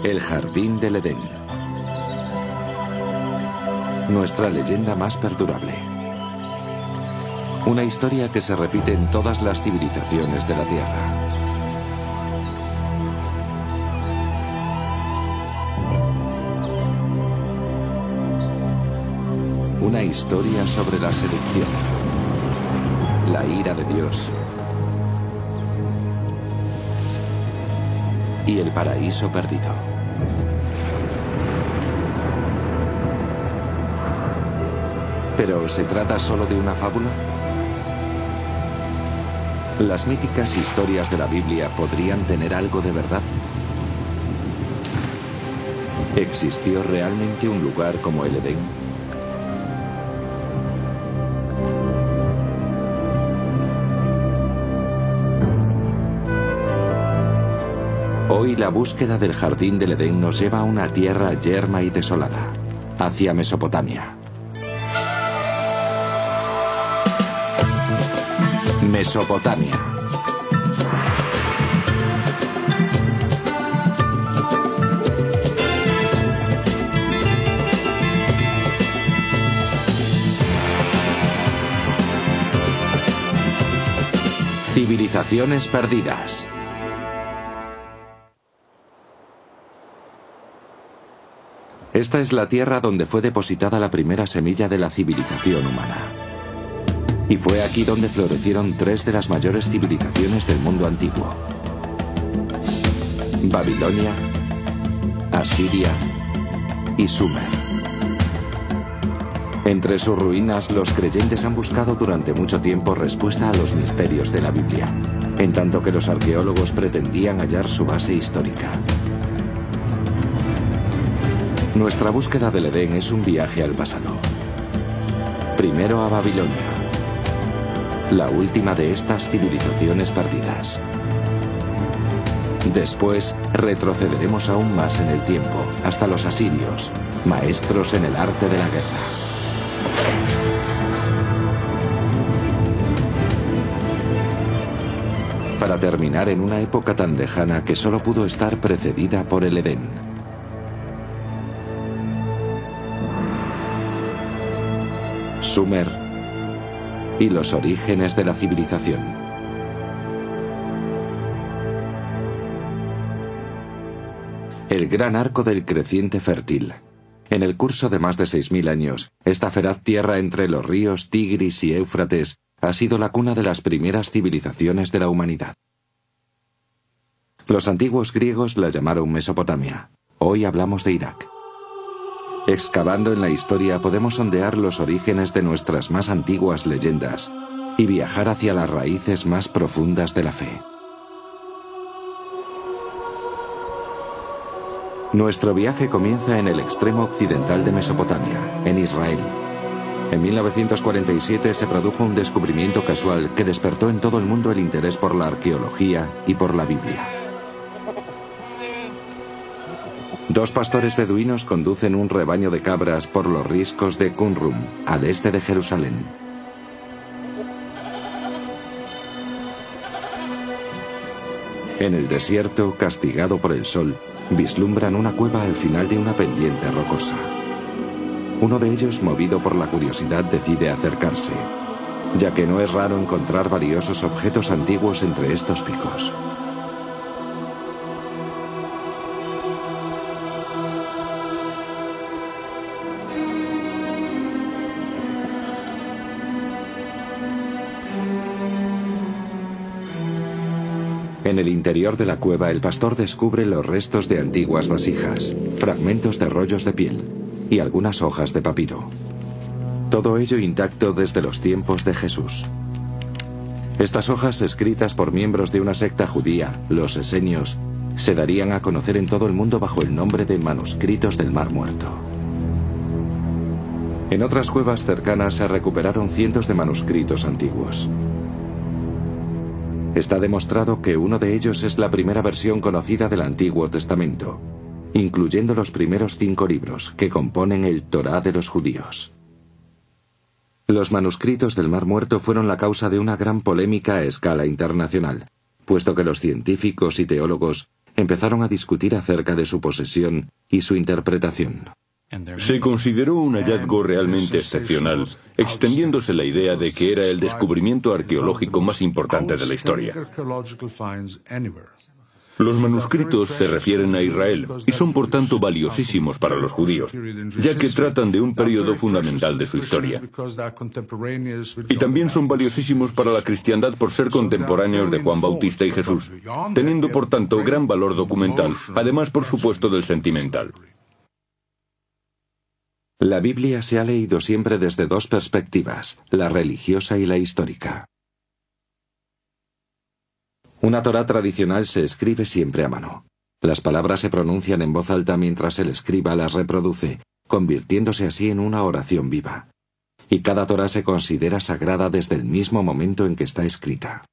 El Jardín del Edén. Nuestra leyenda más perdurable. Una historia que se repite en todas las civilizaciones de la Tierra. Una historia sobre la seducción, la ira de Dios y el paraíso perdido. ¿Pero se trata solo de una fábula? ¿Las míticas historias de la Biblia podrían tener algo de verdad? ¿Existió realmente un lugar como el Edén? Hoy la búsqueda del Jardín del Edén nos lleva a una tierra yerma y desolada, hacia Mesopotamia. Mesopotamia. Civilizaciones perdidas. Esta es la tierra donde fue depositada la primera semilla de la civilización humana. Y fue aquí donde florecieron tres de las mayores civilizaciones del mundo antiguo: Babilonia, Asiria y Sumer. Entre sus ruinas, los creyentes han buscado durante mucho tiempo respuesta a los misterios de la Biblia, en tanto que los arqueólogos pretendían hallar su base histórica. Nuestra búsqueda del Edén es un viaje al pasado. Primero a Babilonia, la última de estas civilizaciones perdidas. Después retrocederemos aún más en el tiempo, hasta los asirios, maestros en el arte de la guerra. Para terminar en una época tan lejana que solo pudo estar precedida por el Edén. Sumer y los orígenes de la civilización. El gran arco del creciente fértil. En el curso de más de 6.000 años, esta feraz tierra entre los ríos Tigris y Éufrates ha sido la cuna de las primeras civilizaciones de la humanidad. Los antiguos griegos la llamaron Mesopotamia. Hoy hablamos de Irak. Excavando en la historia podemos sondear los orígenes de nuestras más antiguas leyendas y viajar hacia las raíces más profundas de la fe. Nuestro viaje comienza en el extremo occidental de Mesopotamia, en Israel. En 1947 se produjo un descubrimiento casual que despertó en todo el mundo el interés por la arqueología y por la Biblia. Dos pastores beduinos conducen un rebaño de cabras por los riscos de Qumrum, al este de Jerusalén. En el desierto, castigado por el sol, vislumbran una cueva al final de una pendiente rocosa. Uno de ellos, movido por la curiosidad, decide acercarse, ya que no es raro encontrar valiosos objetos antiguos entre estos picos. En el interior de la cueva, el pastor descubre los restos de antiguas vasijas, fragmentos de rollos de piel y algunas hojas de papiro. Todo ello intacto desde los tiempos de Jesús. Estas hojas, escritas por miembros de una secta judía, los esenios, se darían a conocer en todo el mundo bajo el nombre de manuscritos del Mar Muerto. En otras cuevas cercanas se recuperaron cientos de manuscritos antiguos. Está demostrado que uno de ellos es la primera versión conocida del Antiguo Testamento, incluyendo los primeros 5 libros que componen el Torá de los judíos. Los manuscritos del Mar Muerto fueron la causa de una gran polémica a escala internacional, puesto que los científicos y teólogos empezaron a discutir acerca de su posesión y su interpretación. Se consideró un hallazgo realmente excepcional, extendiéndose la idea de que era el descubrimiento arqueológico más importante de la historia. Los manuscritos se refieren a Israel y son por tanto valiosísimos para los judíos, ya que tratan de un periodo fundamental de su historia. Y también son valiosísimos para la cristiandad por ser contemporáneos de Juan Bautista y Jesús, teniendo por tanto gran valor documental, además por supuesto del sentimental. La Biblia se ha leído siempre desde dos perspectivas, la religiosa y la histórica. Una Torá tradicional se escribe siempre a mano. Las palabras se pronuncian en voz alta mientras el escriba las reproduce, convirtiéndose así en una oración viva. Y cada Torá se considera sagrada desde el mismo momento en que está escrita.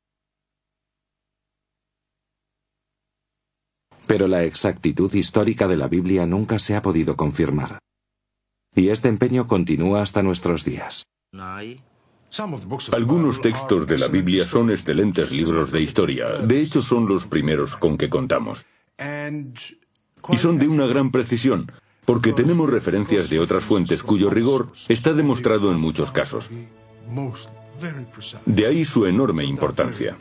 Pero la exactitud histórica de la Biblia nunca se ha podido confirmar. Y este empeño continúa hasta nuestros días. Algunos textos de la Biblia son excelentes libros de historia, de hecho son los primeros con que contamos. Y son de una gran precisión, porque tenemos referencias de otras fuentes cuyo rigor está demostrado en muchos casos. De ahí su enorme importancia.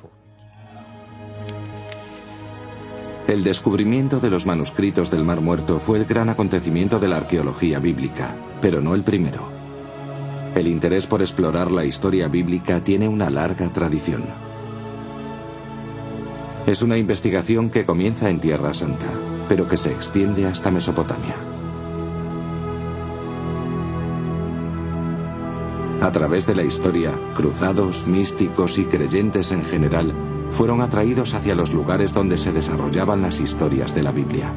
El descubrimiento de los manuscritos del Mar Muerto fue el gran acontecimiento de la arqueología bíblica, pero no el primero. El interés por explorar la historia bíblica tiene una larga tradición. Es una investigación que comienza en Tierra Santa, pero que se extiende hasta Mesopotamia. A través de la historia, cruzados, místicos y creyentes en general fueron atraídos hacia los lugares donde se desarrollaban las historias de la Biblia.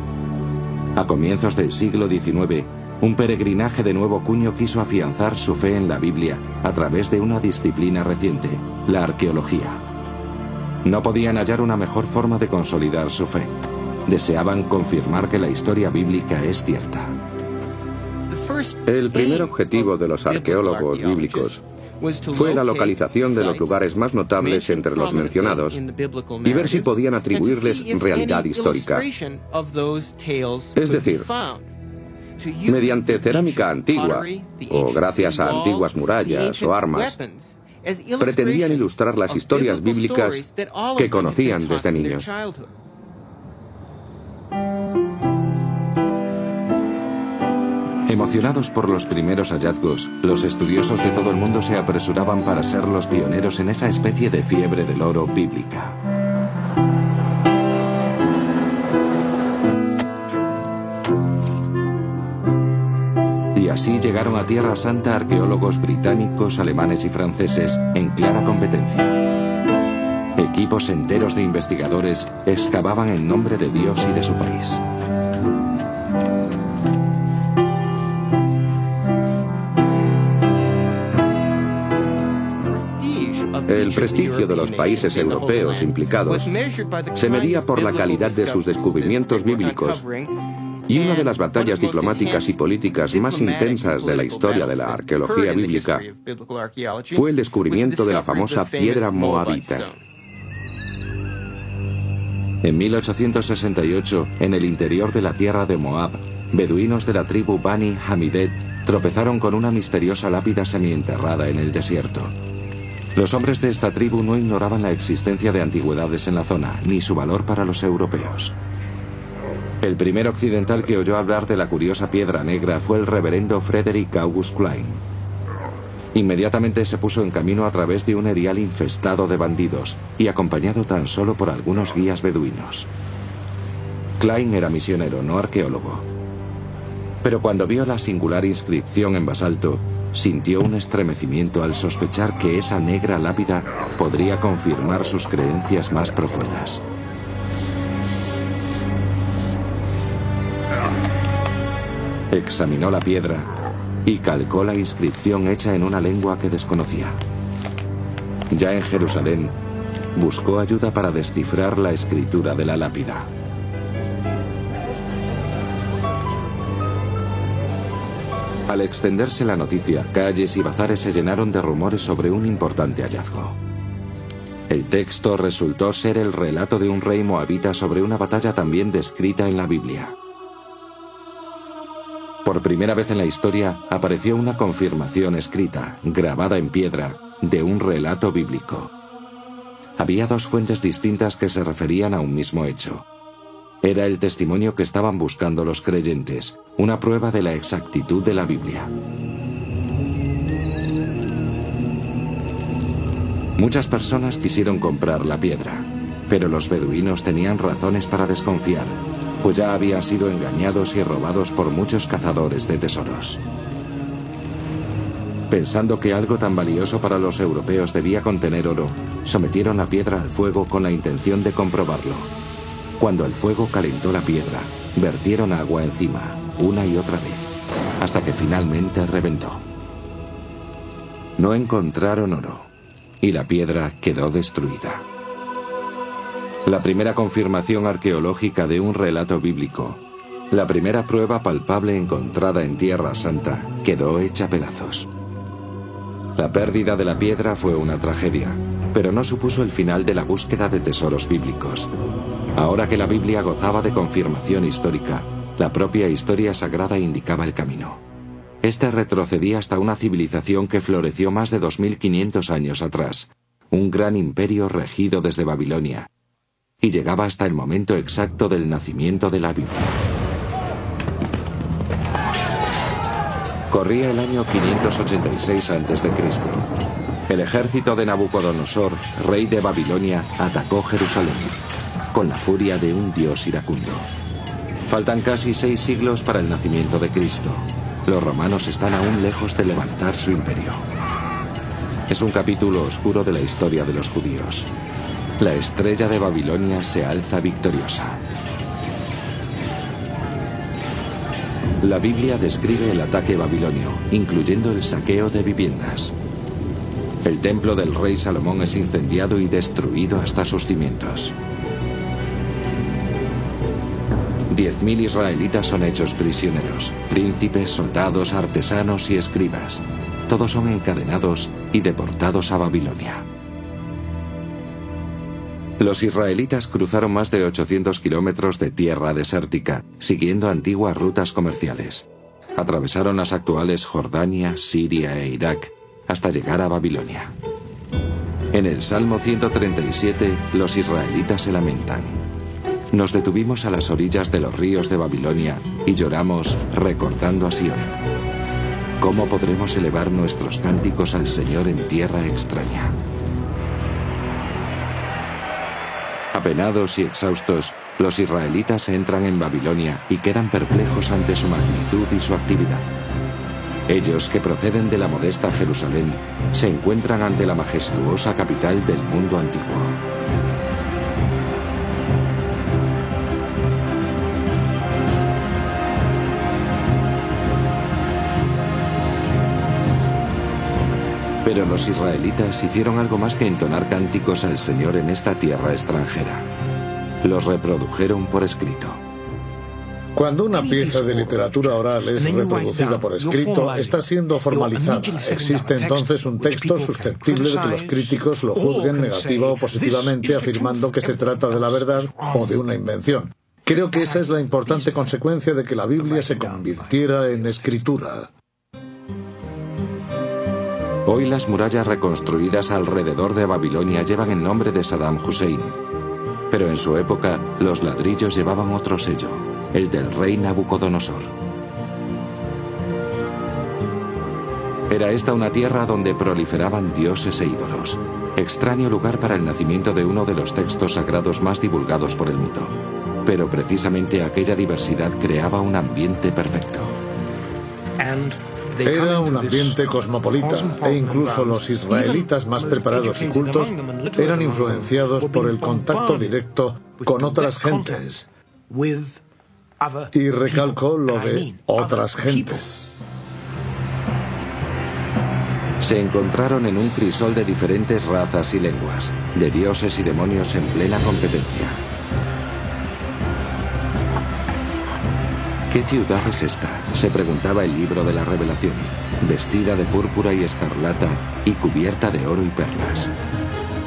A comienzos del siglo XIX, un peregrinaje de nuevo cuño quiso afianzar su fe en la Biblia a través de una disciplina reciente, la arqueología. No podían hallar una mejor forma de consolidar su fe. Deseaban confirmar que la historia bíblica es cierta. El primer objetivo de los arqueólogos bíblicos fue la localización de los lugares más notables entre los mencionados y ver si podían atribuirles realidad histórica. Es decir, mediante cerámica antigua, o gracias a antiguas murallas o armas, pretendían ilustrar las historias bíblicas que conocían desde niños. Emocionados por los primeros hallazgos, los estudiosos de todo el mundo se apresuraban para ser los pioneros en esa especie de fiebre del oro bíblica. Y así llegaron a Tierra Santa arqueólogos británicos, alemanes y franceses en clara competencia. Equipos enteros de investigadores excavaban en nombre de Dios y de su país. El prestigio de los países europeos implicados se medía por la calidad de sus descubrimientos bíblicos, y una de las batallas diplomáticas y políticas más intensas de la historia de la arqueología bíblica fue el descubrimiento de la famosa piedra moabita. En 1868, en el interior de la tierra de Moab, beduinos de la tribu Bani Hamidet tropezaron con una misteriosa lápida semienterrada en el desierto. Los hombres de esta tribu no ignoraban la existencia de antigüedades en la zona, ni su valor para los europeos. El primer occidental que oyó hablar de la curiosa piedra negra fue el reverendo Frederick August Klein. Inmediatamente se puso en camino a través de un erial infestado de bandidos y acompañado tan solo por algunos guías beduinos. Klein era misionero, no arqueólogo. Pero cuando vio la singular inscripción en basalto, sintió un estremecimiento al sospechar que esa negra lápida podría confirmar sus creencias más profundas. Examinó la piedra y calcó la inscripción hecha en una lengua que desconocía. Ya en Jerusalén, buscó ayuda para descifrar la escritura de la lápida. Al extenderse la noticia, calles y bazares se llenaron de rumores sobre un importante hallazgo. El texto resultó ser el relato de un rey moabita sobre una batalla también descrita en la Biblia. Por primera vez en la historia apareció una confirmación escrita, grabada en piedra, de un relato bíblico. Había dos fuentes distintas que se referían a un mismo hecho. Era el testimonio que estaban buscando los creyentes, una prueba de la exactitud de la Biblia. Muchas personas quisieron comprar la piedra, pero los beduinos tenían razones para desconfiar, pues ya habían sido engañados y robados por muchos cazadores de tesoros. Pensando que algo tan valioso para los europeos debía contener oro, sometieron la piedra al fuego con la intención de comprobarlo. Cuando el fuego calentó la piedra, vertieron agua encima, una y otra vez, hasta que finalmente reventó. No encontraron oro, y la piedra quedó destruida. La primera confirmación arqueológica de un relato bíblico, la primera prueba palpable encontrada en Tierra Santa, quedó hecha pedazos. La pérdida de la piedra fue una tragedia, pero no supuso el final de la búsqueda de tesoros bíblicos. Ahora que la Biblia gozaba de confirmación histórica, la propia historia sagrada indicaba el camino. Este retrocedía hasta una civilización que floreció más de 2500 años atrás, un gran imperio regido desde Babilonia, y llegaba hasta el momento exacto del nacimiento de la Biblia. Corría el año 586 a.C. El ejército de Nabucodonosor, rey de Babilonia, atacó Jerusalén, con la furia de un dios iracundo. Faltan casi 6 siglos para el nacimiento de Cristo. Los romanos están aún lejos de levantar su imperio. Es un capítulo oscuro de la historia de los judíos. La estrella de Babilonia se alza victoriosa. La Biblia describe el ataque babilonio, incluyendo el saqueo de viviendas. El templo del rey Salomón es incendiado y destruido hasta sus cimientos. 10.000 israelitas son hechos prisioneros, príncipes, soldados, artesanos y escribas. Todos son encadenados y deportados a Babilonia. Los israelitas cruzaron más de 800 kilómetros de tierra desértica, siguiendo antiguas rutas comerciales. Atravesaron las actuales Jordania, Siria e Irak, hasta llegar a Babilonia. En el Salmo 137, los israelitas se lamentan. Nos detuvimos a las orillas de los ríos de Babilonia y lloramos recordando a Sión. ¿Cómo podremos elevar nuestros cánticos al Señor en tierra extraña? Apenados y exhaustos, los israelitas entran en Babilonia y quedan perplejos ante su magnitud y su actividad. Ellos, que proceden de la modesta Jerusalén, se encuentran ante la majestuosa capital del mundo antiguo. Pero los israelitas hicieron algo más que entonar cánticos al Señor en esta tierra extranjera. Los reprodujeron por escrito. Cuando una pieza de literatura oral es reproducida por escrito, está siendo formalizada. Existe entonces un texto susceptible de que los críticos lo juzguen negativa o positivamente, afirmando que se trata de la verdad o de una invención. Creo que esa es la importante consecuencia de que la Biblia se convirtiera en escritura. Hoy las murallas reconstruidas alrededor de Babilonia llevan el nombre de Saddam Hussein. Pero en su época, los ladrillos llevaban otro sello, el del rey Nabucodonosor. Era esta una tierra donde proliferaban dioses e ídolos. Extraño lugar para el nacimiento de uno de los textos sagrados más divulgados por el mundo. Pero precisamente aquella diversidad creaba un ambiente perfecto. Era un ambiente cosmopolita, e incluso los israelitas más preparados y cultos eran influenciados por el contacto directo con otras gentes. Y recalco lo de otras gentes. Se encontraron en un crisol de diferentes razas y lenguas, de dioses y demonios en plena competencia. ¿Qué ciudad es esta?, se preguntaba el libro de la Revelación, vestida de púrpura y escarlata y cubierta de oro y perlas.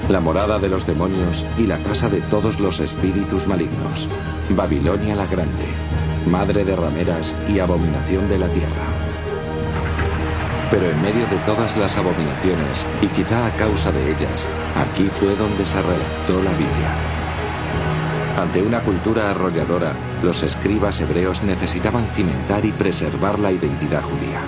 la morada de los demonios y la casa de todos los espíritus malignos. Babilonia la Grande, madre de rameras y abominación de la tierra. Pero en medio de todas las abominaciones, y quizá a causa de ellas, aquí fue donde se redactó la Biblia. Ante una cultura arrolladora, los escribas hebreos necesitaban cimentar y preservar la identidad judía.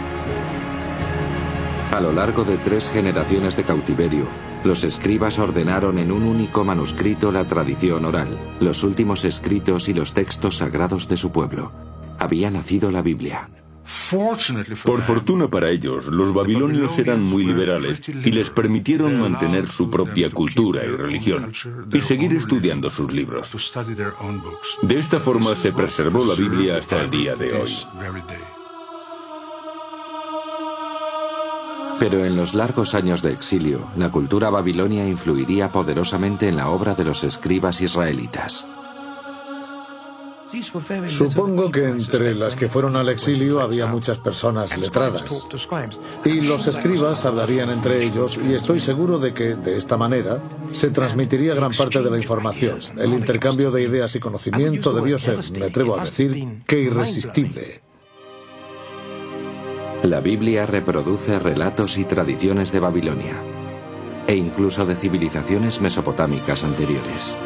A lo largo de 3 generaciones de cautiverio, los escribas ordenaron en un único manuscrito la tradición oral, los últimos escritos y los textos sagrados de su pueblo. Había nacido la Biblia. Por fortuna para ellos, los babilonios eran muy liberales y les permitieron mantener su propia cultura y religión y seguir estudiando sus libros. De esta forma se preservó la Biblia hasta el día de hoy. Pero en los largos años de exilio, la cultura babilonia influiría poderosamente en la obra de los escribas israelitas. Supongo que entre las que fueron al exilio había muchas personas letradas. Y los escribas hablarían entre ellos y estoy seguro de que, de esta manera, se transmitiría gran parte de la información. El intercambio de ideas y conocimiento debió ser, me atrevo a decir, que irresistible. La Biblia reproduce relatos y tradiciones de Babilonia, e incluso de civilizaciones mesopotámicas anteriores.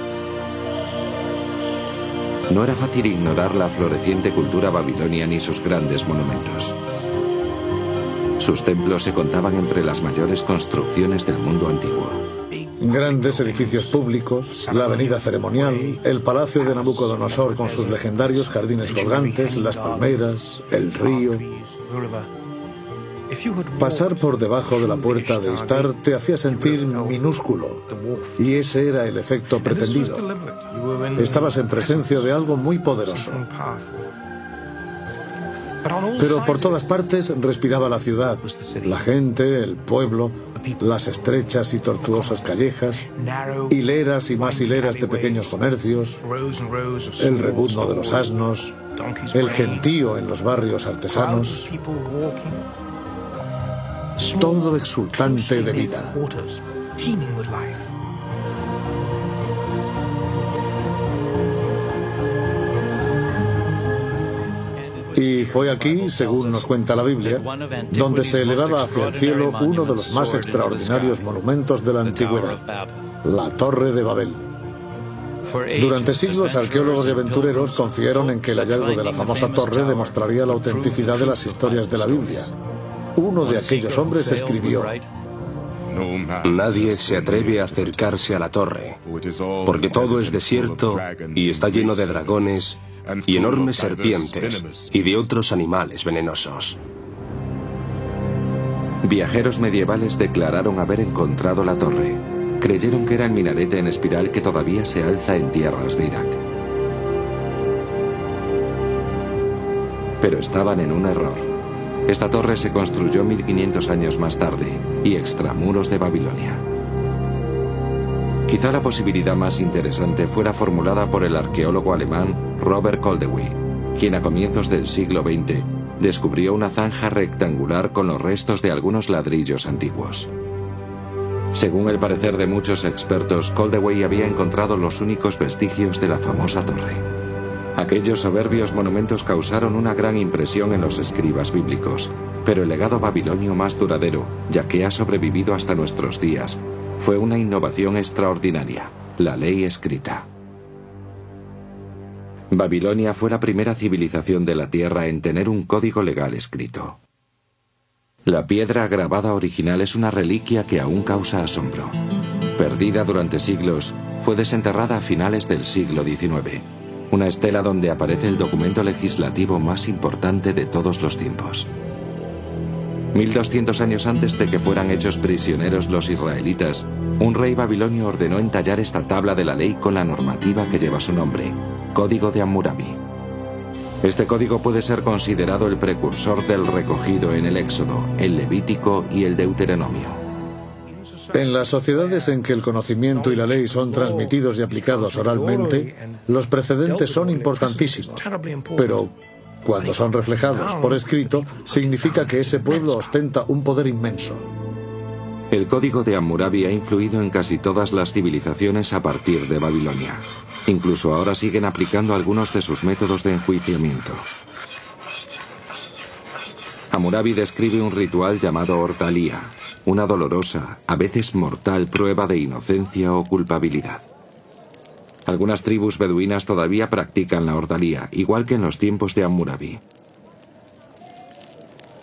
No era fácil ignorar la floreciente cultura babilonia ni sus grandes monumentos. Sus templos se contaban entre las mayores construcciones del mundo antiguo. Grandes edificios públicos, la avenida ceremonial, el palacio de Nabucodonosor con sus legendarios jardines colgantes, las palmeras, el río. Pasar por debajo de la puerta de Istar te hacía sentir minúsculo, y ese era el efecto pretendido. Estabas en presencia de algo muy poderoso. Pero por todas partes respiraba la ciudad, la gente, el pueblo, las estrechas y tortuosas callejas, hileras y más hileras de pequeños comercios, el rebuzno de los asnos, el gentío en los barrios artesanos, todo exultante de vida. Y fue aquí, según nos cuenta la Biblia, donde se elevaba hacia el cielo uno de los más extraordinarios monumentos de la antigüedad, la Torre de Babel. Durante siglos, arqueólogos y aventureros confiaron en que el hallazgo de la famosa torre demostraría la autenticidad de las historias de la Biblia. Uno de aquellos hombres escribió: nadie se atreve a acercarse a la torre, porque todo es desierto y está lleno de dragones y enormes serpientes y de otros animales venenosos. Viajeros medievales declararon haber encontrado la torre. Creyeron que era el minarete en espiral que todavía se alza en tierras de Irak. Pero estaban en un error. Esta torre se construyó 1500 años más tarde y extramuros de Babilonia. Quizá la posibilidad más interesante fuera formulada por el arqueólogo alemán Robert Koldewey, quien a comienzos del siglo XX descubrió una zanja rectangular con los restos de algunos ladrillos antiguos. Según el parecer de muchos expertos, Koldewey había encontrado los únicos vestigios de la famosa torre. Aquellos soberbios monumentos causaron una gran impresión en los escribas bíblicos, pero el legado babilonio más duradero, ya que ha sobrevivido hasta nuestros días, fue una innovación extraordinaria: la ley escrita. Babilonia fue la primera civilización de la Tierra en tener un código legal escrito. La piedra grabada original es una reliquia que aún causa asombro. Perdida durante siglos, fue desenterrada a finales del siglo XIX. Una estela donde aparece el documento legislativo más importante de todos los tiempos. 1200 años antes de que fueran hechos prisioneros los israelitas, un rey babilonio ordenó entallar esta tabla de la ley con la normativa que lleva su nombre, Código de Hammurabi. Este código puede ser considerado el precursor del recogido en el Éxodo, el Levítico y el Deuteronomio. En las sociedades en que el conocimiento y la ley son transmitidos y aplicados oralmente, los precedentes son importantísimos, pero cuando son reflejados por escrito, significa que ese pueblo ostenta un poder inmenso. El código de Hammurabi ha influido en casi todas las civilizaciones a partir de Babilonia. Incluso ahora siguen aplicando algunos de sus métodos de enjuiciamiento. Hammurabi describe un ritual llamado ordalia, una dolorosa, a veces mortal prueba de inocencia o culpabilidad. Algunas tribus beduinas todavía practican la ordalia, igual que en los tiempos de Hammurabi.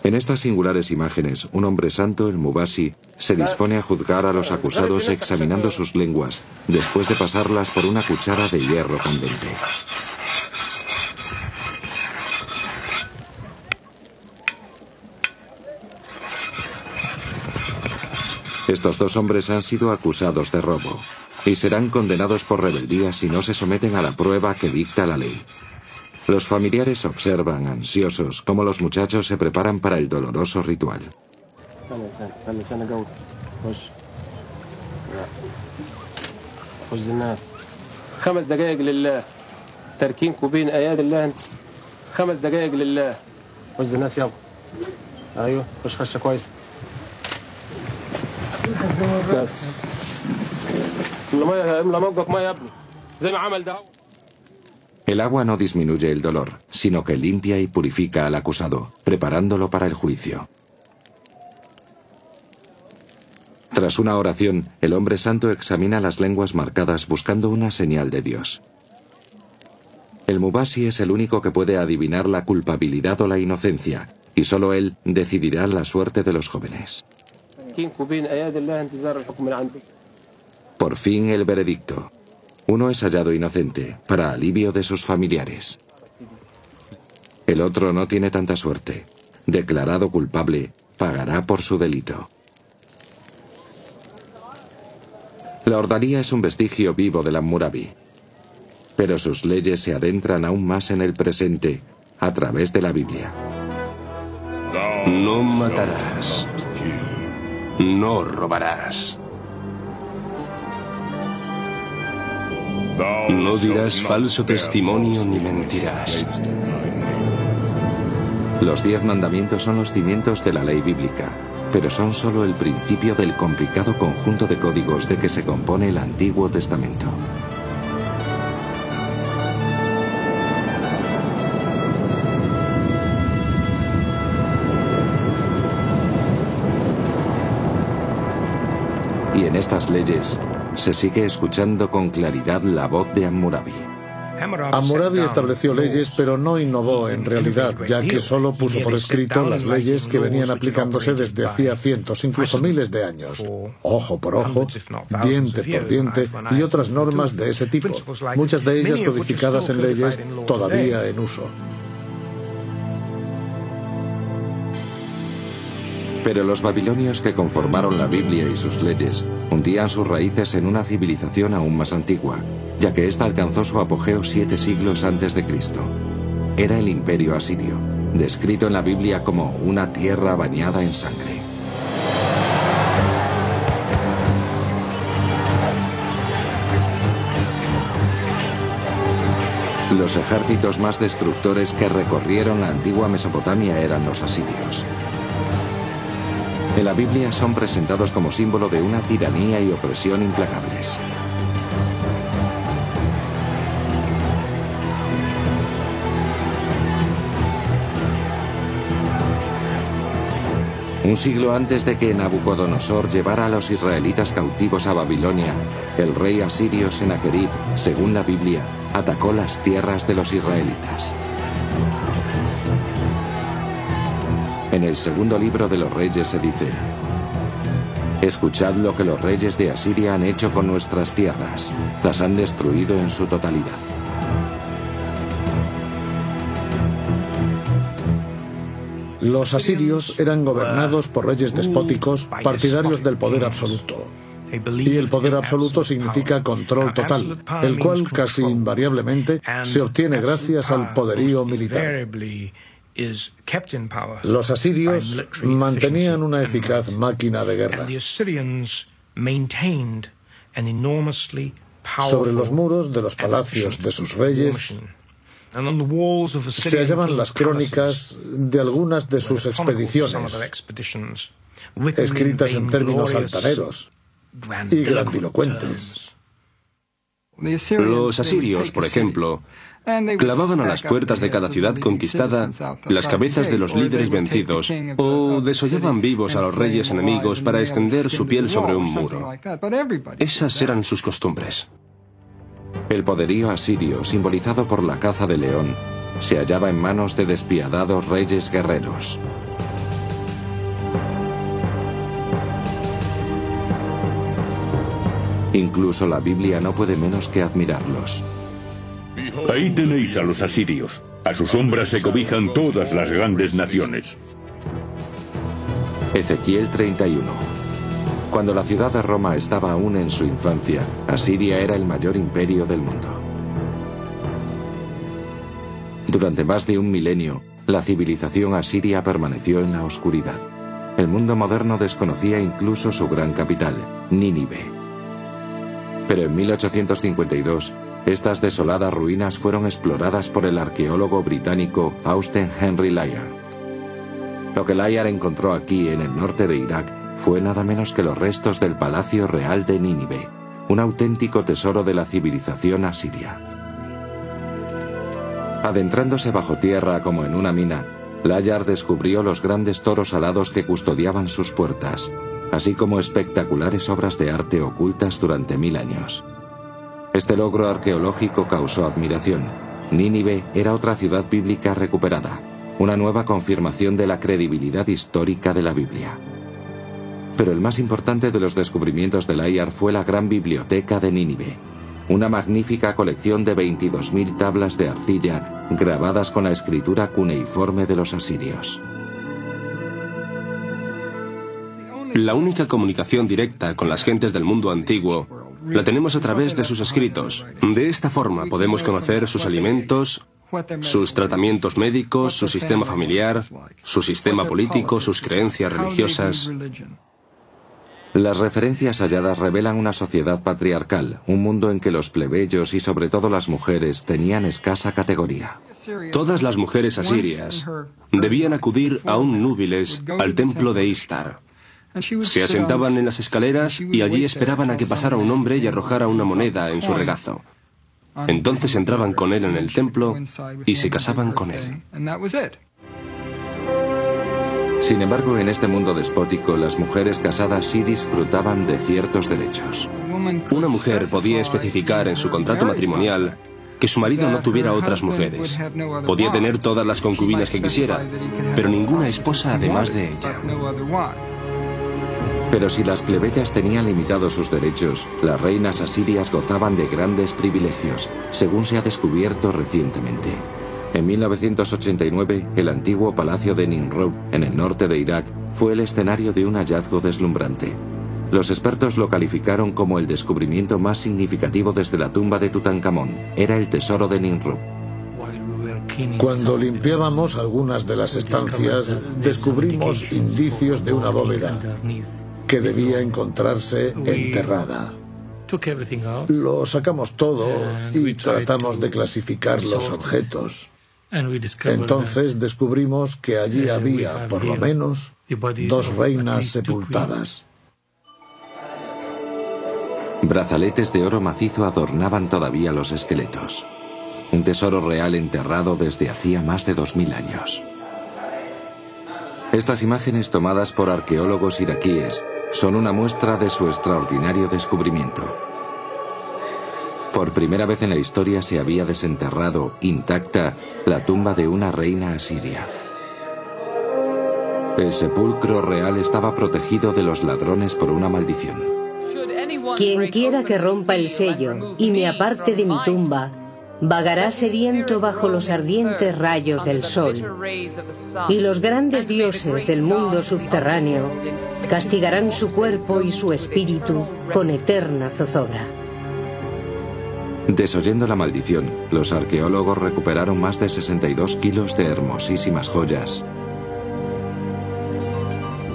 En estas singulares imágenes, un hombre santo, el Mubasi, se dispone a juzgar a los acusados examinando sus lenguas, después de pasarlas por una cuchara de hierro candente. Estos dos hombres han sido acusados de robo y serán condenados por rebeldía si no se someten a la prueba que dicta la ley. Los familiares observan, ansiosos, cómo los muchachos se preparan para el doloroso ritual. El agua no disminuye el dolor, sino que limpia y purifica al acusado, preparándolo para el juicio. Tras una oración, el hombre santo examina las lenguas marcadas buscando una señal de Dios. El Mubasi es el único que puede adivinar la culpabilidad o la inocencia, y solo él decidirá la suerte de los jóvenes. Por fin el veredicto. Uno es hallado inocente, para alivio de sus familiares. El otro no tiene tanta suerte. Declarado culpable, pagará por su delito. La ordalia es un vestigio vivo del Hammurabi, pero sus leyes se adentran aún más en el presente, a través de la Biblia. No matarás. No robarás. No dirás falso testimonio ni mentirás. Los 10 mandamientos son los cimientos de la ley bíblica, pero son solo el principio del complicado conjunto de códigos de que se compone el Antiguo Testamento. Y en estas leyes se sigue escuchando con claridad la voz de Hammurabi. Hammurabi estableció leyes, pero no innovó en realidad, ya que solo puso por escrito las leyes que venían aplicándose desde hacía cientos, incluso miles de años. Ojo por ojo, diente por diente y otras normas de ese tipo, muchas de ellas codificadas en leyes todavía en uso. Pero los babilonios que conformaron la Biblia y sus leyes hundían sus raíces en una civilización aún más antigua, ya que ésta alcanzó su apogeo 7 siglos antes de Cristo. Era el Imperio Asirio, descrito en la Biblia como una tierra bañada en sangre. Los ejércitos más destructores que recorrieron la antigua Mesopotamia eran los asirios. En la Biblia son presentados como símbolo de una tiranía y opresión implacables. Un siglo antes de que Nabucodonosor llevara a los israelitas cautivos a Babilonia, el rey asirio Sennacherib, según la Biblia, atacó las tierras de los israelitas. En el segundo libro de los Reyes se dice: escuchad lo que los reyes de Asiria han hecho con nuestras tierras, las han destruido en su totalidad. Los asirios eran gobernados por reyes despóticos, partidarios del poder absoluto. Y el poder absoluto significa control total, el cual casi invariablemente se obtiene gracias al poderío militar. Los asirios mantenían una eficaz máquina de guerra. Sobre los muros de los palacios de sus reyes se hallaban las crónicas de algunas de sus expediciones. escritas en términos altaneros y grandilocuentes. Los asirios, por ejemplo, clavaban a las puertas de cada ciudad conquistada las cabezas de los líderes vencidos o desollaban vivos a los reyes enemigos para extender su piel sobre un muro. Esas eran sus costumbres. El poderío asirio, simbolizado por la caza de león, se hallaba en manos de despiadados reyes guerreros. Incluso la Biblia no puede menos que admirarlos. Ahí tenéis a los asirios. A su sombra se cobijan todas las grandes naciones. Ezequiel 31. Cuando la ciudad de Roma estaba aún en su infancia, Asiria era el mayor imperio del mundo. Durante más de un milenio, la civilización asiria permaneció en la oscuridad. El mundo moderno desconocía incluso su gran capital, Nínive. Pero en 1852, estas desoladas ruinas fueron exploradas por el arqueólogo británico Austen Henry Layard. Lo que Layard encontró aquí, en el norte de Irak, fue nada menos que los restos del Palacio Real de Nínive, un auténtico tesoro de la civilización asiria. Adentrándose bajo tierra como en una mina, Layard descubrió los grandes toros alados que custodiaban sus puertas, así como espectaculares obras de arte ocultas durante 1000 años. Este logro arqueológico causó admiración. Nínive era otra ciudad bíblica recuperada, una nueva confirmación de la credibilidad histórica de la Biblia. Pero el más importante de los descubrimientos de Layard fue la gran biblioteca de Nínive, una magnífica colección de 22.000 tablas de arcilla grabadas con la escritura cuneiforme de los asirios. La única comunicación directa con las gentes del mundo antiguo la tenemos a través de sus escritos. De esta forma podemos conocer sus alimentos, sus tratamientos médicos, su sistema familiar, su sistema político, sus creencias religiosas. Las referencias halladas revelan una sociedad patriarcal, un mundo en que los plebeyos y sobre todo las mujeres tenían escasa categoría. Todas las mujeres asirias debían acudir a un núbiles al templo de Istar. Se asentaban en las escaleras y allí esperaban a que pasara un hombre y arrojara una moneda en su regazo. Entonces entraban con él en el templo y se casaban con él. Sin embargo, en este mundo despótico, las mujeres casadas sí disfrutaban de ciertos derechos. Una mujer podía especificar en su contrato matrimonial que su marido no tuviera otras mujeres. Podía tener todas las concubinas que quisiera, pero ninguna esposa además de ella. Pero si las plebeyas tenían limitados sus derechos, las reinas asirias gozaban de grandes privilegios, según se ha descubierto recientemente. En 1989, el antiguo palacio de Nimrud, en el norte de Irak, fue el escenario de un hallazgo deslumbrante. Los expertos lo calificaron como el descubrimiento más significativo desde la tumba de Tutankamón. Era el tesoro de Nimrud. Cuando limpiábamos algunas de las estancias, descubrimos indicios de una bóveda que debía encontrarse enterrada. Lo sacamos todo y tratamos de clasificar los objetos. Entonces descubrimos que allí había, por lo menos, 2 reinas sepultadas. Brazaletes de oro macizo adornaban todavía los esqueletos. Un tesoro real enterrado desde hacía más de 2000 años. Estas imágenes tomadas por arqueólogos iraquíes son una muestra de su extraordinario descubrimiento. Por primera vez en la historia se había desenterrado, intacta, la tumba de una reina asiria. El sepulcro real estaba protegido de los ladrones por una maldición. Quien quiera que rompa el sello y me aparte de mi tumba, vagará sediento bajo los ardientes rayos del sol, y los grandes dioses del mundo subterráneo castigarán su cuerpo y su espíritu con eterna zozobra. Desoyendo la maldición, los arqueólogos recuperaron más de 62 kilos de hermosísimas joyas,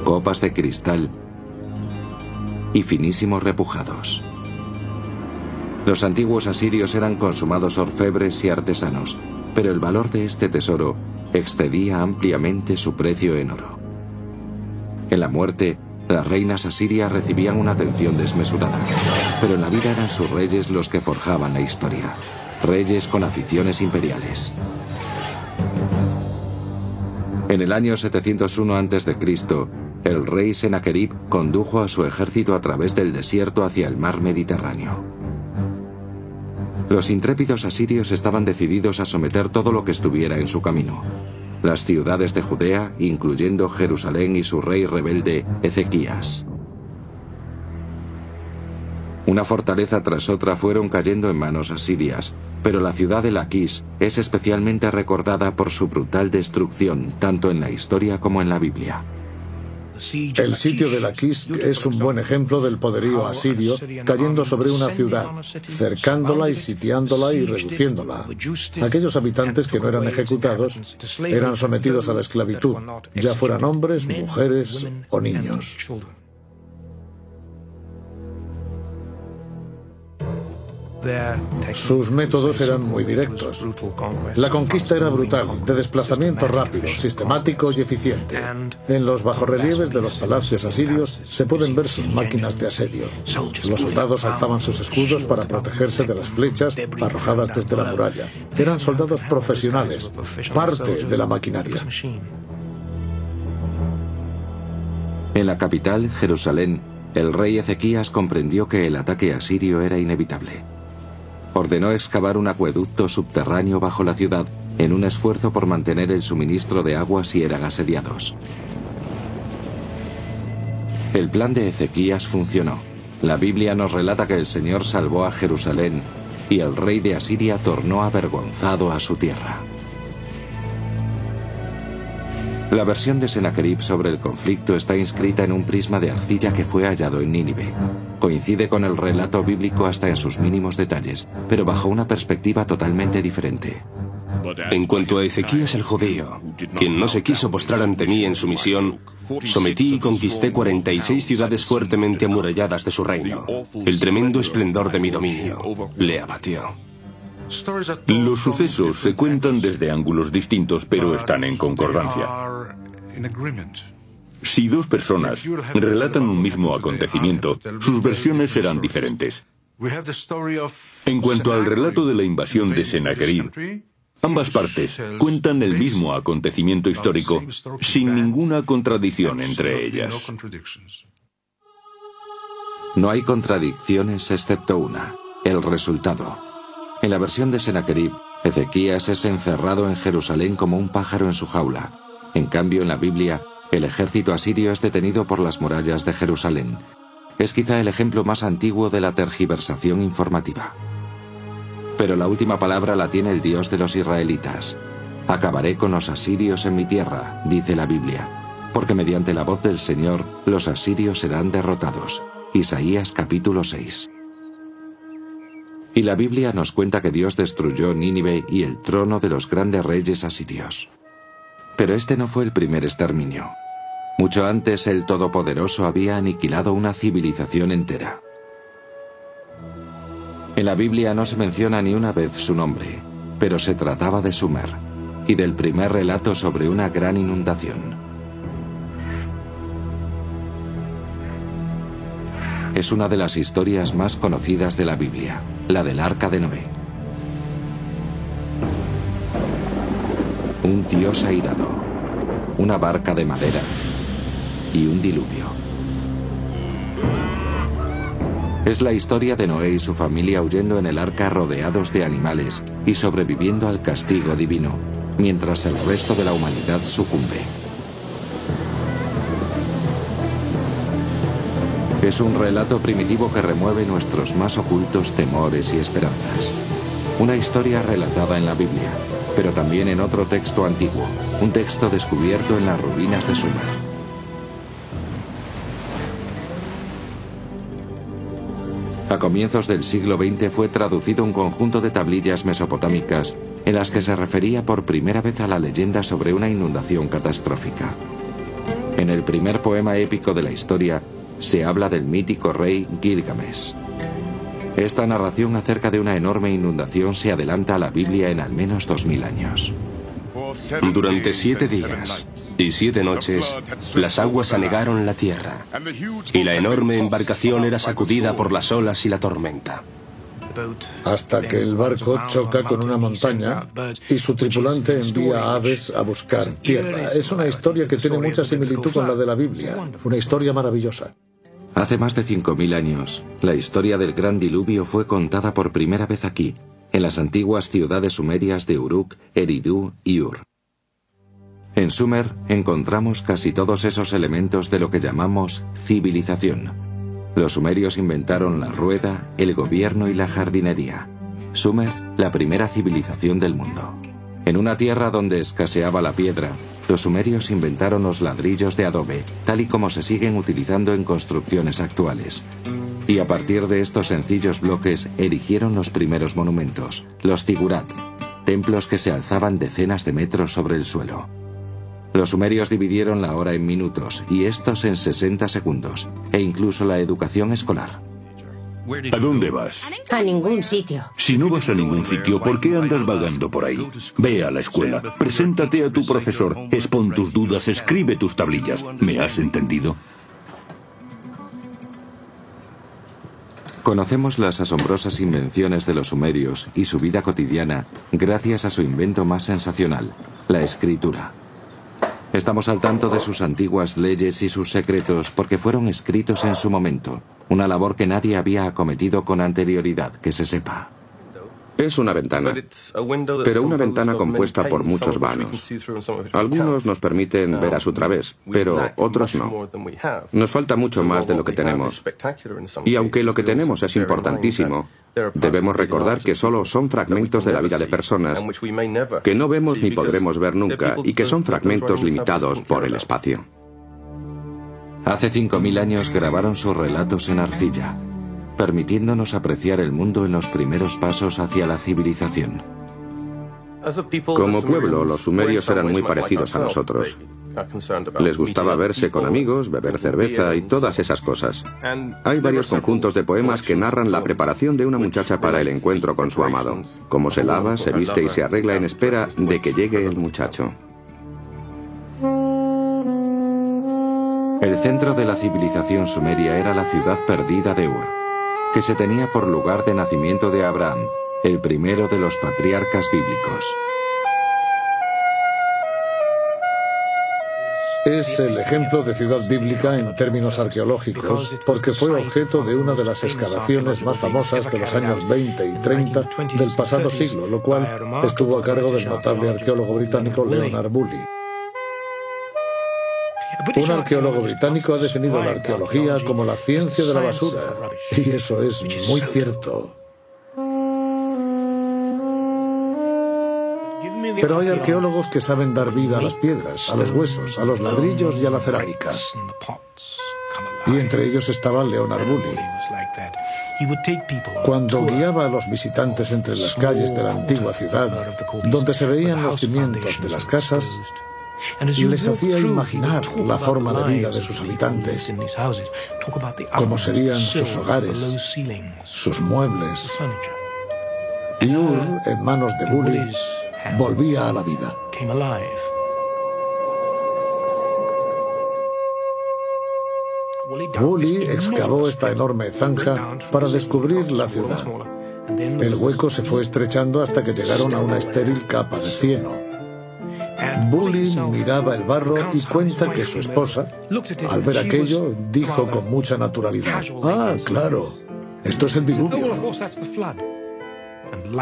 copas de cristal y finísimos repujados. Los antiguos asirios eran consumados orfebres y artesanos, pero el valor de este tesoro excedía ampliamente su precio en oro. En la muerte, las reinas asirias recibían una atención desmesurada, pero en la vida eran sus reyes los que forjaban la historia, reyes con aficiones imperiales. En el año 701 a.C., el rey Sennacherib condujo a su ejército a través del desierto hacia el mar Mediterráneo. Los intrépidos asirios estaban decididos a someter todo lo que estuviera en su camino. Las ciudades de Judea, incluyendo Jerusalén y su rey rebelde, Ezequías. Una fortaleza tras otra fueron cayendo en manos asirias, pero la ciudad de Laquis es especialmente recordada por su brutal destrucción, tanto en la historia como en la Biblia. El sitio de Laquis es un buen ejemplo del poderío asirio cayendo sobre una ciudad, cercándola y sitiándola y reduciéndola. Aquellos habitantes que no eran ejecutados eran sometidos a la esclavitud, ya fueran hombres, mujeres o niños. Sus métodos eran muy directos. La conquista era brutal, de desplazamiento rápido, sistemático y eficiente. En los bajorrelieves de los palacios asirios se pueden ver sus máquinas de asedio. Los soldados alzaban sus escudos para protegerse de las flechas arrojadas desde la muralla. Eran soldados profesionales, parte de la maquinaria. En la capital, Jerusalén, el rey Ezequías comprendió que el ataque asirio era inevitable. Ordenó excavar un acueducto subterráneo bajo la ciudad en un esfuerzo por mantener el suministro de agua si eran asediados. El plan de Ezequías funcionó. La Biblia nos relata que el Señor salvó a Jerusalén y el rey de Asiria tornó avergonzado a su tierra. La versión de Sennacherib sobre el conflicto está inscrita en un prisma de arcilla que fue hallado en Nínive. Coincide con el relato bíblico hasta en sus mínimos detalles, pero bajo una perspectiva totalmente diferente. En cuanto a Ezequías el judío, quien no se quiso postrar ante mí en sumisión, sometí y conquisté 46 ciudades fuertemente amuralladas de su reino. El tremendo esplendor de mi dominio le abatió. Los sucesos se cuentan desde ángulos distintos, pero están en concordancia. Si dos personas relatan un mismo acontecimiento, sus versiones serán diferentes. En cuanto al relato de la invasión de Sennacherib, ambas partes cuentan el mismo acontecimiento histórico sin ninguna contradicción entre ellas. No hay contradicciones excepto una: el resultado. En la versión de Sennacherib, Ezequías es encerrado en Jerusalén como un pájaro en su jaula. En cambio, en la Biblia, el ejército asirio es detenido por las murallas de Jerusalén. Es quizá el ejemplo más antiguo de la tergiversación informativa. Pero la última palabra la tiene el Dios de los israelitas. Acabaré con los asirios en mi tierra, dice la Biblia, porque mediante la voz del Señor los asirios serán derrotados. Isaías capítulo 6. Y la Biblia nos cuenta que Dios destruyó Nínive y el trono de los grandes reyes asirios. Pero este no fue el primer exterminio. Mucho antes el Todopoderoso había aniquilado una civilización entera. En la Biblia no se menciona ni una vez su nombre, pero se trataba de Sumer y del primer relato sobre una gran inundación. Es una de las historias más conocidas de la Biblia, la del Arca de Noé. Un Dios airado, una barca de madera y un diluvio. Es la historia de Noé y su familia huyendo en el arca rodeados de animales y sobreviviendo al castigo divino, mientras el resto de la humanidad sucumbe. Es un relato primitivo que remueve nuestros más ocultos temores y esperanzas. Una historia relatada en la Biblia, pero también en otro texto antiguo, un texto descubierto en las ruinas de Sumer. A comienzos del siglo XX fue traducido un conjunto de tablillas mesopotámicas en las que se refería por primera vez a la leyenda sobre una inundación catastrófica. En el primer poema épico de la historia, se habla del mítico rey Gilgamesh. Esta narración acerca de una enorme inundación se adelanta a la Biblia en al menos 2000 años. Durante 7 días y 7 noches, las aguas anegaron la tierra, y la enorme embarcación era sacudida por las olas y la tormenta. Hasta que el barco choca con una montaña y su tripulante envía aves a buscar tierra. Es una historia que tiene mucha similitud con la de la Biblia, una historia maravillosa. Hace más de 5000 años, la historia del gran diluvio fue contada por primera vez aquí, en las antiguas ciudades sumerias de Uruk, Eridu y Ur. En Sumer encontramos casi todos esos elementos de lo que llamamos civilización. Los sumerios inventaron la rueda, el gobierno y la jardinería. Sumer, la primera civilización del mundo. En una tierra donde escaseaba la piedra, los sumerios inventaron los ladrillos de adobe, tal y como se siguen utilizando en construcciones actuales. Y a partir de estos sencillos bloques erigieron los primeros monumentos, los zigurat, templos que se alzaban decenas de metros sobre el suelo. Los sumerios dividieron la hora en minutos y estos en 60 segundos, e incluso la educación escolar. ¿A dónde vas? A ningún sitio. Si no vas a ningún sitio, ¿por qué andas vagando por ahí? Ve a la escuela, preséntate a tu profesor, expon tus dudas, escribe tus tablillas. ¿Me has entendido? Conocemos las asombrosas invenciones de los sumerios y su vida cotidiana gracias a su invento más sensacional, la escritura. Estamos al tanto de sus antiguas leyes y sus secretos porque fueron escritos en su momento, una labor que nadie había acometido con anterioridad, que se sepa. Es una ventana, pero una ventana compuesta por muchos vanos. Algunos nos permiten ver a su través, pero otros no. Nos falta mucho más de lo que tenemos. Y aunque lo que tenemos es importantísimo, debemos recordar que solo son fragmentos de la vida de personas que no vemos ni podremos ver nunca y que son fragmentos limitados por el espacio. Hace 5000 años grabaron sus relatos en arcilla, permitiéndonos apreciar el mundo en los primeros pasos hacia la civilización. Como pueblo, los sumerios eran muy parecidos a nosotros. Les gustaba verse con amigos, beber cerveza y todas esas cosas. Hay varios conjuntos de poemas que narran la preparación de una muchacha para el encuentro con su amado, cómo se lava, se viste y se arregla en espera de que llegue el muchacho. El centro de la civilización sumeria era la ciudad perdida de Ur, que se tenía por lugar de nacimiento de Abraham, el primero de los patriarcas bíblicos. Es el ejemplo de ciudad bíblica en términos arqueológicos porque fue objeto de una de las excavaciones más famosas de los años 20 y 30 del pasado siglo, lo cual estuvo a cargo del notable arqueólogo británico Leonard Bully. Un arqueólogo británico ha definido la arqueología como la ciencia de la basura, y eso es muy cierto. Pero hay arqueólogos que saben dar vida a las piedras, a los huesos, a los ladrillos y a la cerámica. Y entre ellos estaba Leonard Bully. Cuando guiaba a los visitantes entre las calles de la antigua ciudad, donde se veían los cimientos de las casas, les hacía imaginar la forma de vida de sus habitantes, cómo serían sus hogares, sus muebles. Y Ur, en manos de Bully, volvía a la vida. Bully excavó esta enorme zanja para descubrir la ciudad. El hueco se fue estrechando hasta que llegaron a una estéril capa de cieno. Bully miraba el barro y cuenta que su esposa, al ver aquello, dijo con mucha naturalidad: «Ah, claro, esto es el diluvio».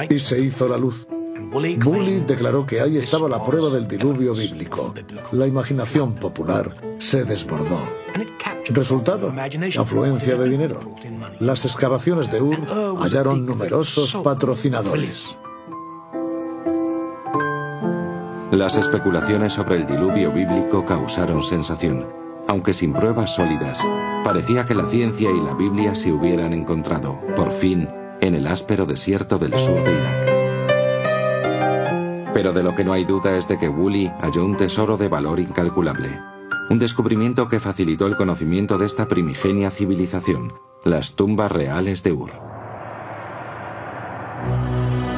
Y se hizo la luz. Bully declaró que ahí estaba la prueba del diluvio bíblico. La imaginación popular se desbordó. Resultado: afluencia de dinero. Las excavaciones de Ur hallaron numerosos patrocinadores. Las especulaciones sobre el diluvio bíblico causaron sensación. Aunque sin pruebas sólidas, parecía que la ciencia y la Biblia se hubieran encontrado, por fin, en el áspero desierto del sur de Irak. Pero de lo que no hay duda es de que Bully halló un tesoro de valor incalculable. Un descubrimiento que facilitó el conocimiento de esta primigenia civilización, las tumbas reales de Ur.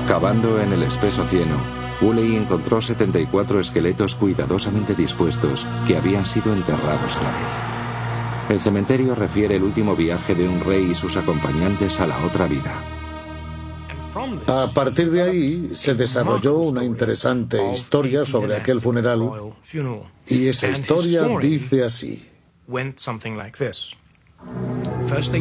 Cavando en el espeso cieno, Woolley encontró 74 esqueletos cuidadosamente dispuestos que habían sido enterrados a la vez. El cementerio refiere el último viaje de un rey y sus acompañantes a la otra vida. A partir de ahí se desarrolló una interesante historia sobre aquel funeral, y esa historia dice así.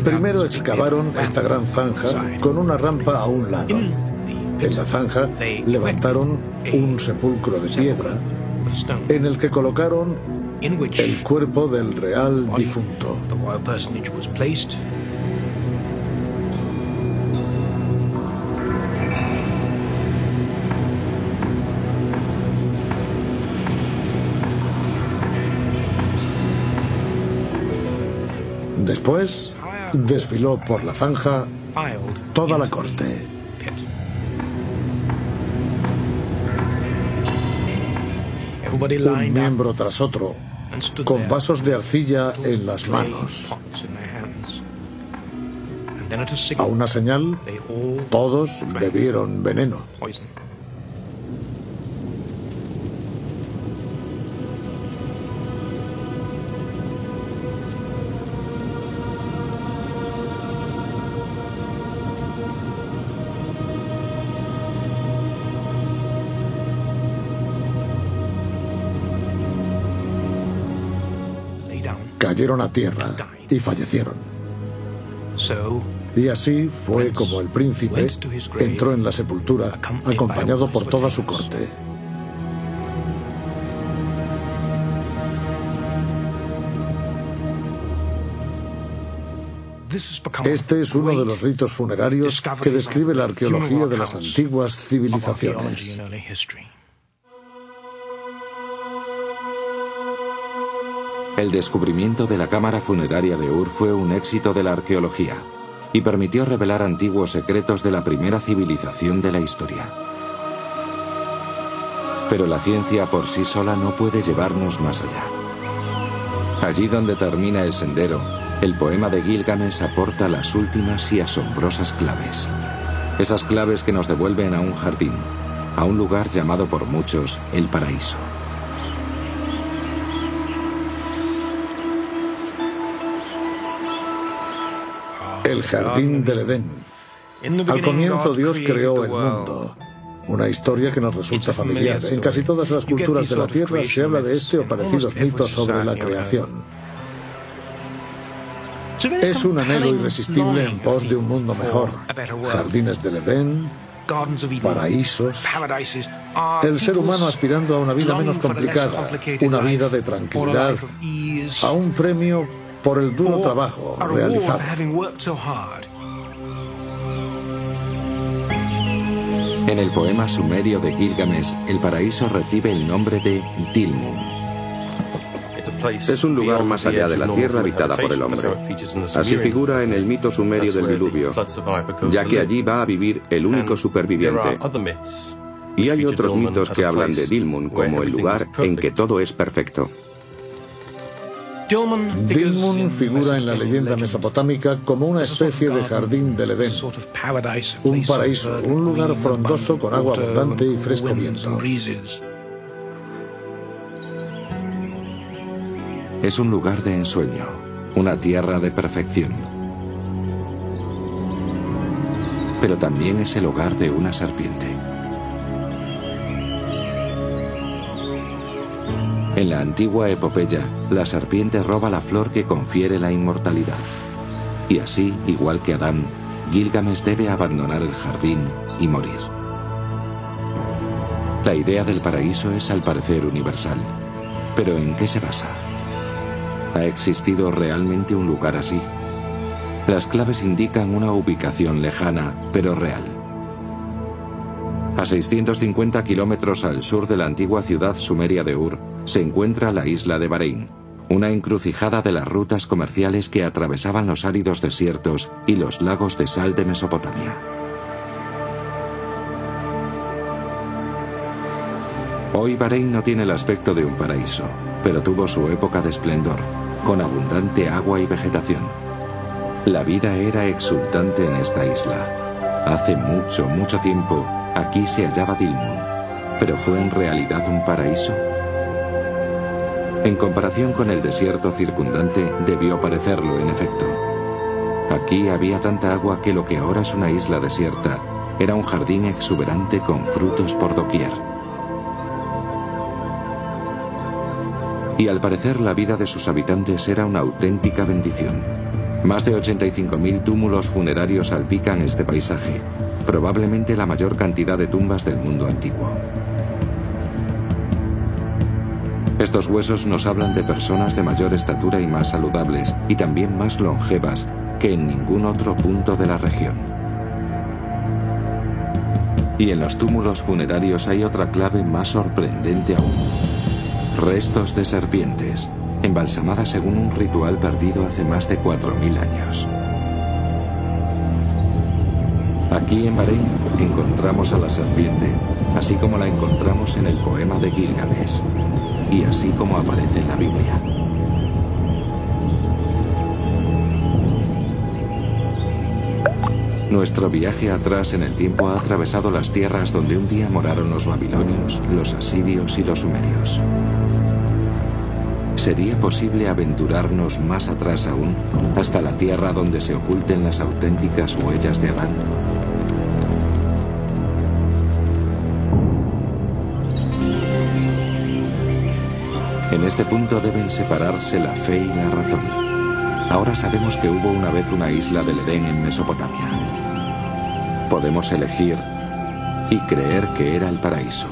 Primero excavaron esta gran zanja con una rampa a un lado. En la zanja levantaron un sepulcro de piedra en el que colocaron el cuerpo del real difunto. Después desfiló por la zanja toda la corte. Un miembro tras otro, con vasos de arcilla en las manos. A una señal, todos bebieron veneno. Cayeron a tierra y fallecieron. Y así fue como el príncipe entró en la sepultura acompañado por toda su corte. Este es uno de los ritos funerarios que describe la arqueología de las antiguas civilizaciones. El descubrimiento de la cámara funeraria de Ur fue un éxito de la arqueología y permitió revelar antiguos secretos de la primera civilización de la historia. Pero la ciencia por sí sola no puede llevarnos más allá. Allí donde termina el sendero, el poema de Gilgamesh aporta las últimas y asombrosas claves. Esas claves que nos devuelven a un jardín, a un lugar llamado por muchos el paraíso. El jardín del Edén. Al comienzo Dios creó el mundo. Una historia que nos resulta familiar. En casi todas las culturas de la Tierra se habla de este o parecidos mitos sobre la creación. Es un anhelo irresistible en pos de un mundo mejor. Jardines del Edén, paraísos, el ser humano aspirando a una vida menos complicada, una vida de tranquilidad, a un premio por el duro trabajo realizado. En el poema sumerio de Gilgamesh, el paraíso recibe el nombre de Dilmun. Es un lugar más allá de la tierra habitada por el hombre. Así figura en el mito sumerio del diluvio, ya que allí va a vivir el único superviviente. Y hay otros mitos que hablan de Dilmun como el lugar en que todo es perfecto. Dilmun figura en la leyenda mesopotámica como una especie de jardín del Edén, un paraíso, un lugar frondoso con agua abundante y fresco viento. Es un lugar de ensueño, una tierra de perfección. Pero también es el hogar de una serpiente. En la antigua epopeya, la serpiente roba la flor que confiere la inmortalidad. Y así, igual que Adán, Gilgamesh debe abandonar el jardín y morir. La idea del paraíso es al parecer universal. ¿Pero en qué se basa? ¿Ha existido realmente un lugar así? Las claves indican una ubicación lejana, pero real. A 650 kilómetros al sur de la antigua ciudad sumeria de Ur, se encuentra la isla de Bahrein, una encrucijada de las rutas comerciales que atravesaban los áridos desiertos y los lagos de sal de Mesopotamia. Hoy Bahrein no tiene el aspecto de un paraíso, pero tuvo su época de esplendor, con abundante agua y vegetación. La vida era exultante en esta isla. Hace mucho, mucho tiempo, aquí se hallaba Dilmun, ¿Pero fue en realidad un paraíso? En comparación con el desierto circundante, debió parecerlo en efecto. Aquí había tanta agua que lo que ahora es una isla desierta era un jardín exuberante con frutos por doquier. Y al parecer la vida de sus habitantes era una auténtica bendición. Más de 85.000 túmulos funerarios salpican este paisaje, probablemente la mayor cantidad de tumbas del mundo antiguo. Estos huesos nos hablan de personas de mayor estatura y más saludables, y también más longevas que en ningún otro punto de la región. Y en los túmulos funerarios hay otra clave más sorprendente aún. Restos de serpientes, embalsamadas según un ritual perdido hace más de 4.000 años. Aquí en Bahrein encontramos a la serpiente, así como la encontramos en el poema de Gilgamesh, y así como aparece en la Biblia. Nuestro viaje atrás en el tiempo ha atravesado las tierras donde un día moraron los babilonios, los asirios y los sumerios. ¿Sería posible aventurarnos más atrás aún, hasta la tierra donde se oculten las auténticas huellas de Adán? En este punto deben separarse la fe y la razón. Ahora sabemos que hubo una vez una isla del Edén en Mesopotamia. Podemos elegir y creer que era el paraíso.